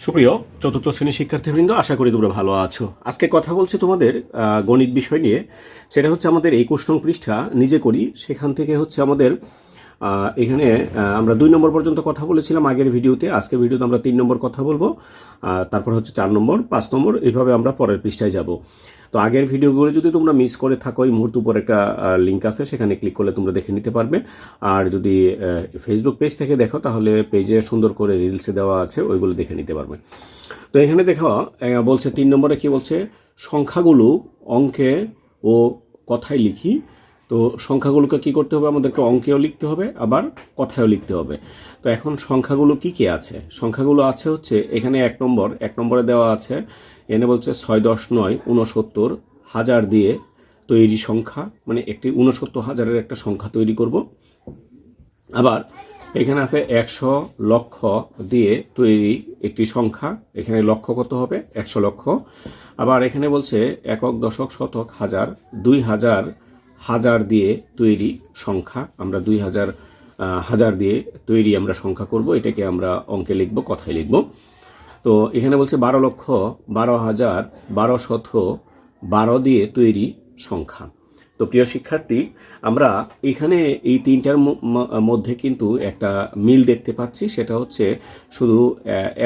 সুপ্রিয় চতুর্থ শ্রেণীর শিক্ষার্থীবৃন্দ, আশা করি তোমরা ভালো আছো। আজকে কথা বলছি তোমাদের গণিত বিষয় নিয়ে। সেটা হচ্ছে আমাদের 21 নং পৃষ্ঠা নিজে করি। সেখান থেকে হচ্ছে আমাদের এখানে আমরা 2 নম্বর পর্যন্ত কথা বলেছিলাম আগের ভিডিওতে। আজকের ভিডিওতে আমরা 3 নম্বর কথা বলবো, তারপর হচ্ছে 4 নম্বর, 5 নম্বর, এইভাবে আমরা পরের পৃষ্ঠায় যাব। তো আগের ভিডিওগুলো যদি তোমরা মিস করে থাকো, এই মুহূর্তে উপর একটা লিঙ্ক আছে, সেখানে ক্লিক করলে তোমরা দেখে নিতে পারবে। আর যদি ফেসবুক পেজ থেকে দেখো, তাহলে পেজে সুন্দর করে রিলসে দেওয়া আছে, ওইগুলো দেখে নিতে পারবে। তো এখানে দেখো বলছে 3 নম্বরে কি বলছে, সংখ্যাগুলো অঙ্কে ও কথায় লিখি। তো সংখ্যাগুলোকে কি করতে হবে, আমাদেরকে অঙ্কেও লিখতে হবে, আবার কথায়ও লিখতে হবে। তো এখন সংখ্যাগুলো কি কি আছে? সংখ্যাগুলো আছে হচ্ছে এখানে 1 নম্বরে দেওয়া আছে, এনে বলছে 6, 10, 9, 69 হাজার দিয়ে তৈরি সংখ্যা, মানে একটি 69,000-এর একটা সংখ্যা তৈরি করব। আবার এখানে আছে 100 লক্ষ দিয়ে তৈরি একটি সংখ্যা, এখানে লক্ষ কত হবে, 100 লক্ষ। আবার এখানে বলছে একক, দশক, শতক, হাজার, 2000 হাজার দিয়ে তৈরি সংখ্যা, আমরা 2000 হাজার দিয়ে তৈরি আমরা সংখ্যা করব, এটাকে আমরা অঙ্কে লিখব, কথায় লিখব। তো এখানে বলছে 12 লক্ষ, 12,000, 1200, 12 দিয়ে তৈরি সংখ্যা। তো প্রিয় শিক্ষার্থী, আমরা এখানে এই তিনটার মধ্যে কিন্তু একটা মিল দেখতে পাচ্ছি। সেটা হচ্ছে শুধু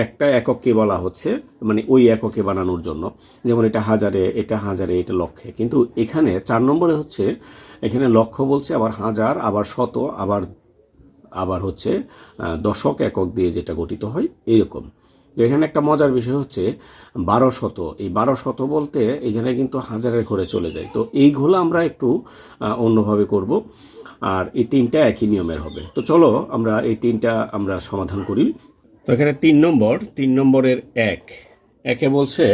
একটা এককে বলা হচ্ছে, মানে ওই এককে বানানোর জন্য। যেমন এটা হাজারে, এটা হাজারে, এটা লক্ষে। কিন্তু এখানে 4 নম্বরে হচ্ছে এখানে লক্ষ বলছে, আবার হাজার, আবার শত, আবার হচ্ছে দশক একক দিয়ে যেটা গঠিত হয় এরকম। তো এখানে একটা মজার বিষয় হচ্ছে 1200। এই 1200 বলতে এখানে কিন্তু হাজারের ঘরে চলে যায়। তো এইগুলো আমরা একটু অন্যভাবে করব, আর এই তিনটা একই নিয়মের হবে। তো চলো আমরা এই তিনটা আমরা সমাধান করি। তো এখানে 3 নম্বরের একে বলছে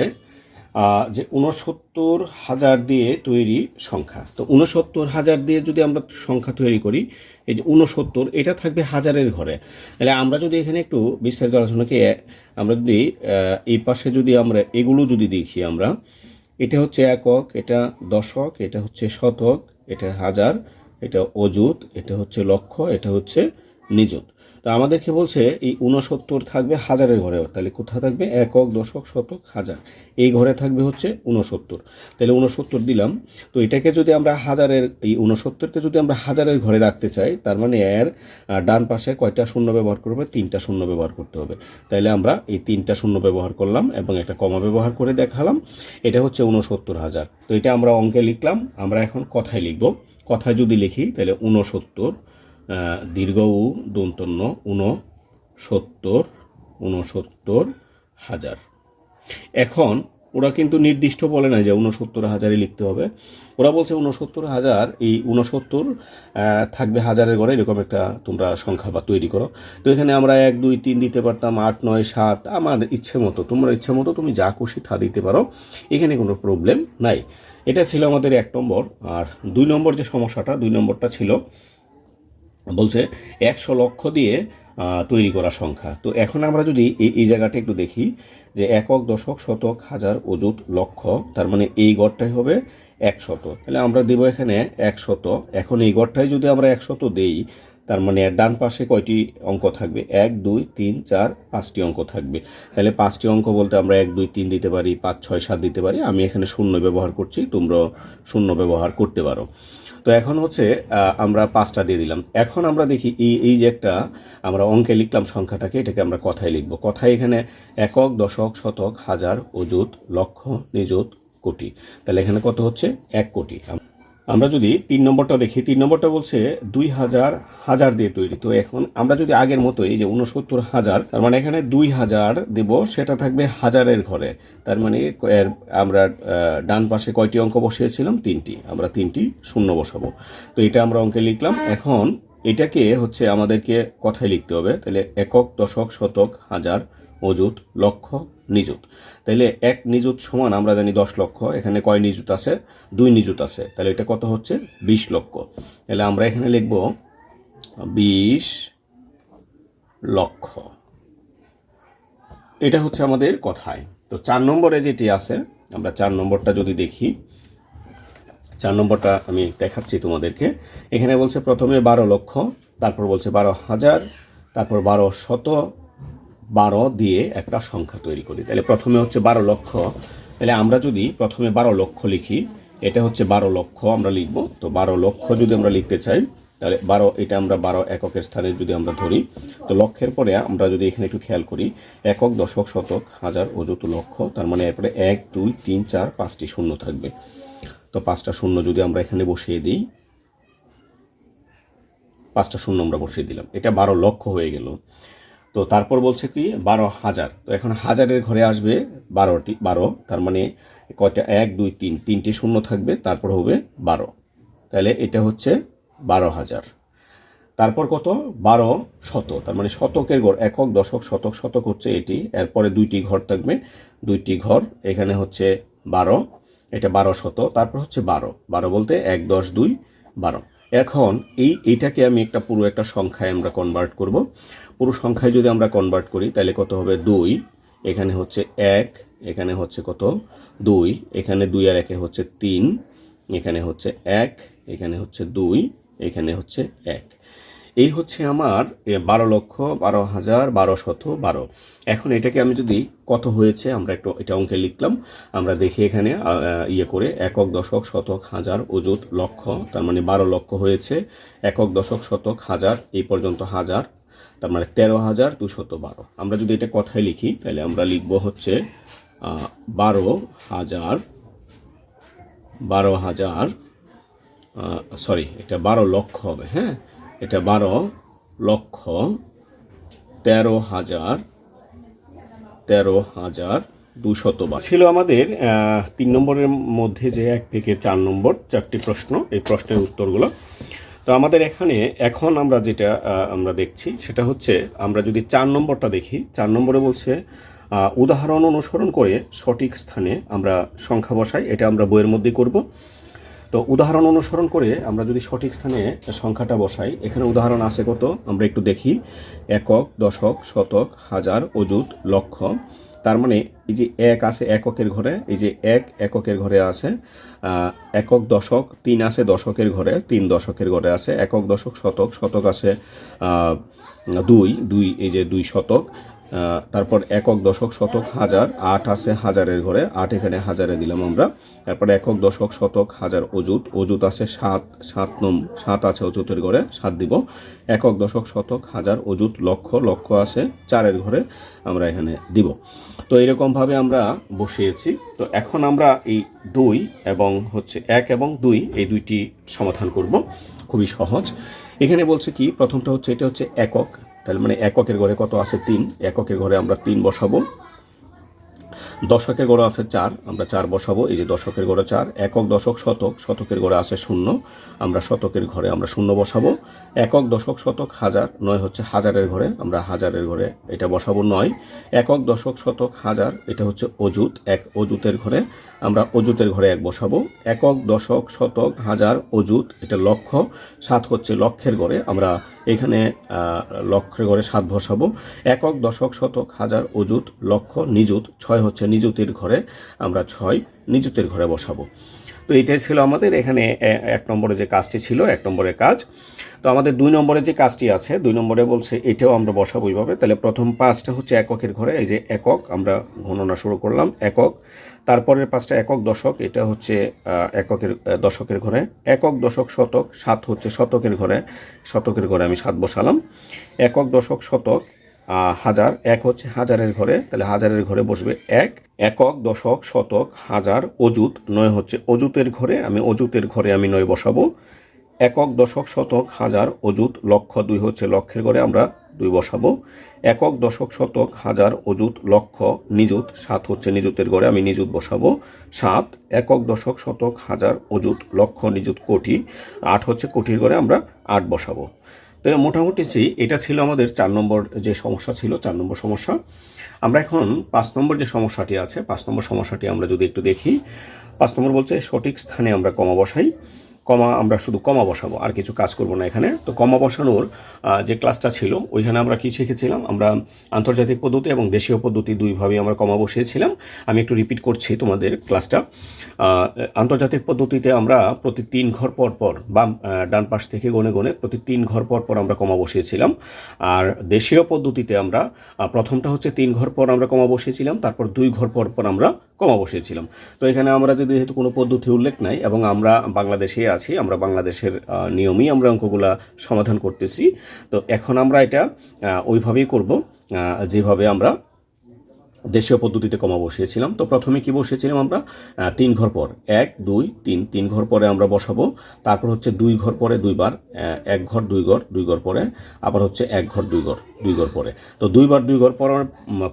যে 69,000 দিয়ে তৈরি সংখ্যা। তো 69,000 দিয়ে যদি আমরা সংখ্যা তৈরি করি, এই যে 69, এটা থাকবে হাজারের ঘরে। তাহলে আমরা যদি এখানে একটু বিস্তারিত আলোচনাকে আমরা যদি এই পাশে যদি আমরা এগুলো যদি দেখি, আমরা এটা হচ্ছে একক, এটা দশক, এটা হচ্ছে শতক, এটা হাজার, এটা অযুত, এটা হচ্ছে লক্ষ, এটা হচ্ছে নিযুত। তো আমাদেরকে বলছে এই 69 থাকবে হাজারের ঘরে। তাহলে কোথায় থাকবে? একক, দশক, শতক, হাজার, এই ঘরে থাকবে হচ্ছে 69। তাহলে 69 দিলাম। তো এটাকে যদি আমরা হাজারের, এই 69কে যদি আমরা হাজারের ঘরে রাখতে চাই, তার মানে এর ডান পাশে কয়টা শূন্য ব্যবহার করবে? 3টা শূন্য ব্যবহার করতে হবে। তাইলে আমরা এই 3টা শূন্য ব্যবহার করলাম এবং একটা কমা ব্যবহার করে দেখালাম। এটা হচ্ছে 69,000। তো এটা আমরা অঙ্কে লিখলাম। আমরা এখন কথায় লিখব। কথায় যদি লিখি, তাহলে 69 দীর্ঘ উ দন্তন্য 69,000। এখন ওরা কিন্তু নির্দিষ্ট বলে না যে 69,000-ই লিখতে হবে। ওরা বলছে 69,000, এই 69 থাকবে হাজারের ঘরে, এরকম একটা তোমরা সংখ্যা বা তৈরি করো। তো এখানে আমরা 1, 2, 3 দিতে পারতাম, 8, 9, 7, আমার ইচ্ছে মতো, তোমরা ইচ্ছে মতো তুমি যা খুশি তা দিতে পারো, এখানে কোনো প্রবলেম নাই। এটা ছিল আমাদের 1 নম্বর। আর 2 নম্বর যে সমস্যাটা, 2 নম্বরটা ছিল বলছে 100 লক্ষ দিয়ে তৈরি করা সংখ্যা। তো এখন আমরা যদি এই জায়গাটা একটু দেখি, যে একক, দশক, শতক, হাজার, অযুত, লক্ষ, তার মানে এই গড়টাই হবে 100। তাহলে আমরা দেব এখানে 100। এখন এই গড়টাই যদি আমরা 100 দেই, তার মানে ডান পাশে কয়টি অঙ্ক থাকবে? 1, 2, 3, 4, 5টি অঙ্ক থাকবে। তাহলে 5টি অঙ্ক বলতে আমরা 1, 2, 3 দিতে পারি, 5, 6, 7 দিতে পারি। আমি এখানে শূন্য ব্যবহার করছি, তোমরা শূন্য ব্যবহার করতে পারো। তো এখন হচ্ছে আমরা 5টা দিয়ে দিলাম। এখন আমরা দেখি এই যে একটা আমরা অঙ্কে লিখলাম সংখ্যাটাকে, এটাকে আমরা কথায় লিখব। কথায় এখানে একক, দশক, শতক, হাজার, অযুত, লক্ষ, নিযুত, কোটি। তাহলে এখানে কত হচ্ছে? 1 কোটি। আমরা যদি 3 নম্বরটা দেখি, 3 নম্বরটা বলছে 2000 হাজার দিয়ে তৈরি। তো এখন আমরা যদি আগের মতো এই যে 69,000, তার মানে এখানে 2000 দেব, সেটা থাকবে হাজারের ঘরে। তার মানে আমরা ডান পাশে কয়টি অঙ্ক বসিয়েছিলাম? 3টি। আমরা 3টি শূন্য বসাবো। তো এটা আমরা অঙ্কে লিখলাম। এখন এটাকে হচ্ছে আমাদেরকে কথায় লিখতে হবে। তাহলে একক, দশক, শতক, হাজার, অযুত, লক্ষ, নিযুত। তাহলে 1 নিযুত সমান আমরা জানি 10 লক্ষ। এখানে কয় নিযুত আছে? 2 নিযুত আছে। তাহলে এটা কত হচ্ছে? 20 লক্ষ। তাহলে আমরা এখানে লিখব 20 লক্ষ। এটা হচ্ছে আমাদের কথায়। তো 4 নম্বরে যেটি আছে, আমরা 4 নম্বরটা যদি দেখি, 4 নম্বরটা আমি দেখাচ্ছি তোমাদেরকে। এখানে বলছে প্রথমে 12 লক্ষ, তারপর বলছে 12,000, তারপর 1200, 12 দিয়ে একটা সংখ্যা তৈরি করি। তাহলে প্রথমে হচ্ছে 12 লক্ষ। তাহলে আমরা যদি প্রথমে 12 লক্ষ লিখি, এটা হচ্ছে 12 লক্ষ আমরা লিখব। তো 12 লক্ষ যদি আমরা লিখতে চাই, তাহলে 12 এটা আমরা 12 এককের স্থানে যদি আমরা ধরি, তো লক্ষের পরে আমরা যদি এখানে একটু খেয়াল করি, একক, দশক, শতক, হাজার, অযুত, লক্ষ, তার মানে এরপরে 1 2 3 4 5টি শূন্য থাকবে। তো 5টা শূন্য যদি আমরা এখানে বসিয়ে দিই, 5টা শূন্য আমরা বসিয়ে দিলাম, এটা 12 লক্ষ হয়ে গেল। তো তারপর বলছে কি 12,000। তো এখন হাজারের ঘরে আসবে 12, তার মানে কয়টা 1 2 3, 3টি শূন্য থাকবে, তারপর হবে 12। তাহলে এটা হচ্ছে 12,000। তারপর কত 12 শত, তার মানে শতকের ঘর, একক, দশক, শতক, শতক হচ্ছে এটি, এরপরে 2টি ঘর থাকবে, 2টি ঘর, এখানে হচ্ছে 12, এটা 12 শত, তারপর হচ্ছে 12 বলতে 1 10 2 12। এখন এইটাকে আমি পুরো একটা সংখ্যায় আমরা কনভার্ট করব। পুরো সংখ্যায় যদি আমরা কনভার্ট করি তাহলে কত হবে 2, এখানে হচ্ছে 1, এখানে হচ্ছে কত 2, এখানে 2 আর 1 হচ্ছে 3, এখানে হচ্ছে 1, এখানে হচ্ছে 2, এখানে হচ্ছে 1। এই হচ্ছে আমার 12 লক্ষ 12,000 1212। এখন এটাকে আমি যদি কত হয়েছে আমরা একটু এটা অঙ্কে লিখলাম, আমরা দেখি এখানে ইয়ে করে একক, দশক, শতক, হাজার, অযুত, লক্ষ, তার মানে 12 লক্ষ হয়েছে। একক, দশক, শতক, হাজার, এই পর্যন্ত হাজার, তার মানে 13,212। আমরা যদি এটা কথায় লিখি তাহলে আমরা লিখব হচ্ছে 12,000 সরি, এটা 12 লক্ষ হবে। হ্যাঁ, এটা 12 লক্ষ 13,212 ছিল আমাদের 3 নম্বরের মধ্যে যে 1 থেকে 4 নম্বর 4টি প্রশ্ন, এই প্রশ্নের উত্তরগুলো। তো আমাদের এখন আমরা যেটা আমরা দেখছি সেটা হচ্ছে, আমরা যদি 4 নম্বরটা দেখি, 4 নম্বরে বলছে উদাহরণ অনুসরণ করে সঠিক স্থানে আমরা সংখ্যা বসাই। এটা আমরা বইয়ের মধ্যে করব। তো উদাহরণ অনুসরণ করে আমরা যদি সঠিক স্থানে সংখ্যাটা বসাই, এখানে উদাহরণ আছে কত আমরা একটু দেখি। একক, দশক, শতক, হাজার, অযুত, লক্ষ, তার মানে এই যে 1 আছে এককের ঘরে, এই যে 1 এককের ঘরে আছে, একক, দশক, 3 আছে দশকের ঘরে, 3 দশকের ঘরে আছে, একক, দশক, শতক, শতক আছে 2, এই যে 2 শতক, তারপর একক, দশক, শতক, হাজার, 8 আছে হাজারের ঘরে, 8 এখানে হাজারে দিলাম আমরা। তারপরে একক, দশক, শতক, হাজার, অযুত আছে 7 আছে অযুতের ঘরে, 7 দিব। একক, দশক, শতক, হাজার, অযুত, লক্ষ আছে 4-এর ঘরে, আমরা এখানে দিব। তো এরকমভাবে আমরা বসিয়েছি। তো এখন আমরা এই 2 এবং হচ্ছে 1 এবং 2 এই দুইটি সমাধান করব, খুবই সহজ। এখানে বলছে কি, প্রথমটা হচ্ছে এটা হচ্ছে একক, তাহলে মানে এককের ঘরে কত আছে 3, এককের ঘরে আমরা 3 বসাবো। দশকের ঘরে আছে 4, আমরা 4 বসাবো, এই যে দশকের ঘরে 4। একক, দশক, শতক, শতকের ঘরে আছে 0, আমরা শতকের ঘরে আমরা 0 বসাবো। একক, দশক, শতক, হাজার, 9 হচ্ছে হাজারের ঘরে, আমরা হাজারের ঘরে এটা বসাবো 9। একক, দশক, শতক, হাজার, এটা হচ্ছে অযুত, অযুতের ঘরে আমরা অযুতের ঘরে 1 বসাবো। একক, দশক, শতক, হাজার, অযুত, এটা লক্ষ, 7 হচ্ছে লক্ষের ঘরে, আমরা এখানে লক্ষের ঘরে 7 বসাবো। একক, দশক, শতক, হাজার, অযুত, লক্ষ, নিযুত, 6 হচ্ছে নিযুতের ঘরে, আমরা 6 নিযুতের ঘরে বসাবো। তো এটাই ছিল আমাদের এখানে 1 নম্বরে যে কাজটি ছিল, 1 নম্বরের কাজ। তো আমাদের 2 নম্বরে যে কাজটি আছে, 2 নম্বরে বলছে এটাও আমরা বসাবো এইভাবে। তাহলে প্রথম 5টা হচ্ছে এককের ঘরে, এই যে একক, আমরা গণনা শুরু করলাম একক। তারপরের 5টা একক, দশক, এটা হচ্ছে দশকের ঘরে। একক, দশক, শতক, 7 হচ্ছে শতকের ঘরে, শতকের ঘরে আমি 7 বসালাম। একক, দশক, শতক, হাজার, 1 হচ্ছে হাজারের ঘরে, তাহলে হাজারের ঘরে বসবে 1। একক, দশক, শতক, হাজার, অযুত, 9 হচ্ছে অযুতের ঘরে, আমি অযুতের ঘরে আমি 9 বসাবো। একক, দশক, শতক, হাজার, অযুত, লক্ষ, 2 হচ্ছে লক্ষের ঘরে, আমরা 2 বসাবো। একক, দশক, শতক, হাজার, অযুত, লক্ষ, নিযুত, 7 হচ্ছে নিযুতের ঘরে, আমি নিযুত বসাবো 7। একক, দশক, শতক, হাজার, অযুত, লক্ষ, নিযুত, কোটি, 8 হচ্ছে কোটির ঘরে, আমরা 8 বসাবো। তো মোটামুটি এটা ছিল আমাদের 4 নম্বর যে সমস্যা ছিল, 4 নম্বর সমস্যা। আমরা এখন 5 নম্বর যে সমস্যাটি আছে, 5 নম্বর সমস্যাটি আমরা যদি একটু দেখি। 5 নম্বর বলছে সঠিক স্থানে আমরা কমা বসাই। কমা আমরা শুধু কমা বসাবো, আর কিছু কাজ করব না এখানে। তো কমা বসানোর যে ক্লাসটা ছিল ওইখানে আমরা কি শিখেছিলাম, আমরা আন্তর্জাতিক পদ্ধতি এবং দেশীয় পদ্ধতি দুইভাবেই আমরা কমা বসিয়েছিলাম। আমি একটু রিপিট করছি তোমাদের ক্লাসটা। আন্তর্জাতিক পদ্ধতিতে আমরা প্রতি 3 ঘর পর পর ডান পাশ থেকে গনে গনে প্রতি 3 ঘর পর পর আমরা কমা বসিয়েছিলাম। আর দেশীয় পদ্ধতিতে আমরা প্রথমটা হচ্ছে 3 ঘর পর আমরা কমা বসিয়েছিলাম, তারপর 2 ঘর পর পর আমরা কমা বসিয়েছিলাম। তো এখানে আমরা যেহেতু কোনো পদ্ধতি উল্লেখ নাই এবং আমরা বাংলাদেশে আছি, আমরা বাংলাদেশের নিয়মেই আমরা অঙ্কগুলা সমাধান করতেছি। তো এখন আমরা এটা ওইভাবেই করব যেভাবে আমরা দেশীয় পদ্ধতিতে কমা বসিয়েছিলাম। তো প্রথমে কি বসিয়েছিলাম আমরা 3 ঘর পর 1 2 3 3 ঘর পরে আমরা বসাবো। তারপর হচ্ছে 2 ঘর পরে দুইবার, 1 ঘর 2 ঘর 2 ঘর পরে, আবার হচ্ছে 1 ঘর 2 ঘর 2 ঘর পরে। তো 2 বার 2 ঘর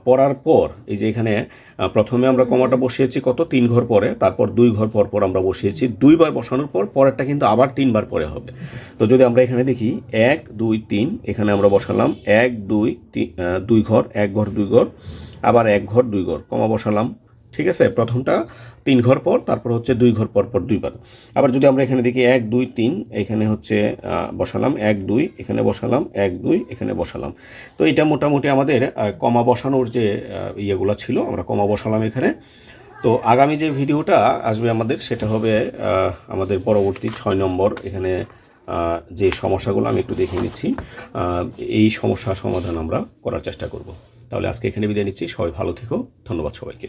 পরার পর এই যে এখানে প্রথমে আমরা কমাটা বসিয়েছি কত 3 ঘর পরে, তারপর 2 ঘর পর পর আমরা বসিয়েছি। 2 বার বসানোর পর পরেরটা কিন্তু আবার 3 বার পরে হবে। তো যদি আমরা এখানে দেখি 1 2 3, এখানে আমরা বসালাম 1 2 2 ঘর 1 ঘর 2 ঘর, আবার 1 ঘর 2 ঘর কমা বসালাম। ঠিক আছে, প্রথমটা 3 ঘর পর, তারপর হচ্ছে 2 ঘর পর পর 2 বার। আবার যদি আমরা এখানে দেখি 1 2 3, এখানে হচ্ছে বসালাম 1 2, এখানে বসালাম 1 2, এখানে বসালাম। তো এটা মোটামুটি আমাদের কমা বসানোর যে ইয়েগুলো ছিল আমরা কমা বসালাম এখানে। তো আগামী যে ভিডিওটা আসবে আমাদের সেটা হবে আমাদের পরবর্তী 6 নম্বর। এখানে যে সমস্যাগুলো আমি একটু দেখে নিচ্ছি, এই সমস্যার সমাধান আমরা করার চেষ্টা করব। তাহলে আজকে এখানে বিদায় নিচ্ছি। সবাই ভালো থেকো, ধন্যবাদ সবাইকে।